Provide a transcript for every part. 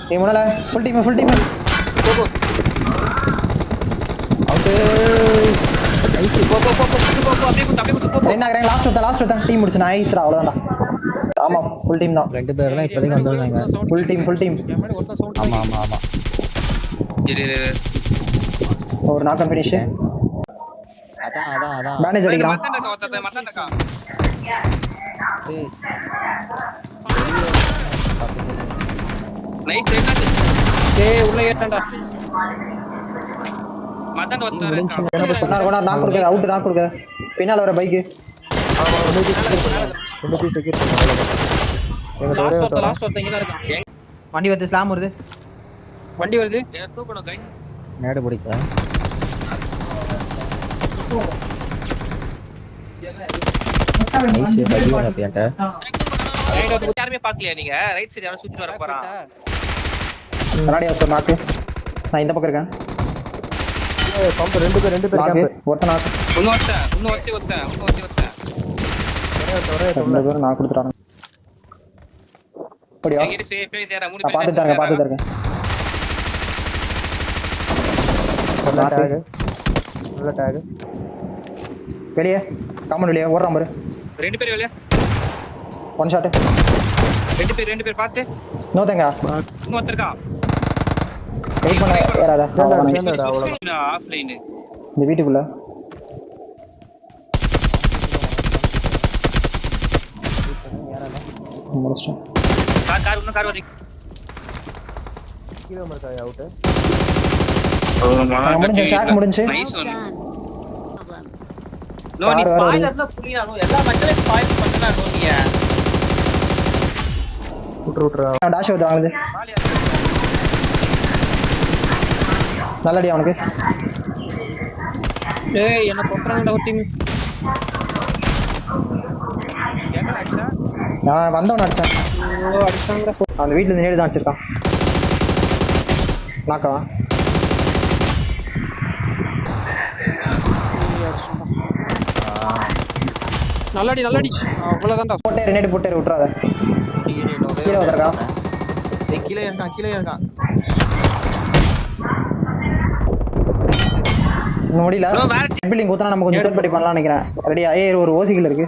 team முன்னால full team போ போ அவுட் நைஸ் போ போ போ போ போ அப்படியே குத்து போ ரெண்டா கரெக்ட் லாஸ்ட் ஒருத்தன் டீம் முடிச்சு நைஸ்ரா அவ்வளவுதான்டா ஆமா ஃபுல் டீம் தான் ரெண்டு பேர் தான் இப்போதைக்கு வந்தாங்க ஃபுல் டீம் என் மேல ஒருத்தன் சவுண்ட் ஆமா இரு ஒரு நாக் ஃபினிஷ் அதான் பேண்டேஜ் அடிக்கிறான் மத்தண்டக்கா நைஸ் என்னாச்சு டேய் உள்ள ஏறடா மத்தண்ட ஒருத்தன் கொண்டா நாக் கொடுக்காத அவுட் நாக் கொடுக்காத பின்னால வர பைக் லாஸ்ட் ஒருத்தன் இங்க தான் இருக்கான் வண்டி வந்து ஸ்லாம் வருது வண்டி வருது தூக்கணும் கை நேடு பிடிக்க நைஸ் படி வர பியாட்ட யாருமே பார்க்கலையா நீங்க ரைட் சைடு யாரோ சுத்தி வர போறான் கண்ணாடி வாசல் நாக்கு நான் இந்த பக்கம் இருக்கேன் பம்ப் ரெண்டு பேர் நாக்கு ஒருத்தன் நாக்கு இன்னும் ஒருத்தன் ரெண்டு பேரும் நான் கொடுத்துட்டாங்க அப்படியா எங்கிட்ட சேஃபே தேரா மூணு நான் பார்த்துட்டு இருக்கேன் டேக் வெளியே காமன் வெளியே ஓடுறான் பாரு ரெண்டு பேர் வெளிய ஒன் ஷாட் ரெண்டு பேர் பாத்து நோதங்க இன்னும் ஒருத்தர்க்கா வெயிட் பண்ண ஏறாத ஆஃப்லைன் இந்த வீட்டுக்குள்ள முடிச்சிட்டேன் கார் வந்து கீழ மரக்காய் அவுட் முடிஞ்சு ஷாட் முடிஞ்சு நைஸ் ஒன் நோ நீ ஸ்பாயிலர்ல புரியா நோ எல்லா மேட்ச்லயும் ஸ்பாயில் பண்ணனா நோ நீ விட்றா டாஷ் வந்து வாங்குது நல்லடி அவனுக்கு டேய் என்ன கொட்றாங்கடா ஒரு டீம் எங்கடா நான் வந்தவன் அடிச்சேன் ஓ அடிச்சாங்கடா அந்த வீட்டுல இருந்து நேடு தான் அடிச்சிருக்கான் நாக்கவா நல்லடி அவ்வளவுதான்டா போட்டேரு நேடு போட்டேரு விட்டுறாத கீழே வந்துருக்கா கீழே இருக்கான் இன்னும் முடியல பில்டிங் ஊத்தனா நம்ம கொஞ்சம் தேர்ட் படி பண்ணலாம் நினைக்கிறேன் ரெடியா ஒரு ஓசிகள் இருக்கு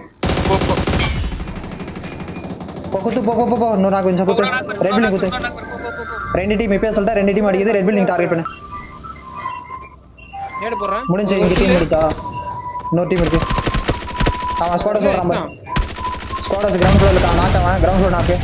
குத்து போ இன்னொரு நான் கொஞ்சம் குத்து ரெட் பில்டிங் குத்து ரெண்டு டீம் இப்பயே சொல்லிட்டா ரெண்டு டீம் அடிக்குது ரெட் பில்டிங் டார்கெட் பண்ணு நேடு போறேன் முடிஞ்சு இங்க டீம் முடிச்சா இன்னொரு டீம் இருக்கு அவன் ஸ்குவாடஸ் ஓடுறான் ஸ்குவாடஸ் கிரவுண்ட் ஃப்ளோர்ல நாக்கவன் கிரவுண்ட் ஃப்ளோர் நாக்கு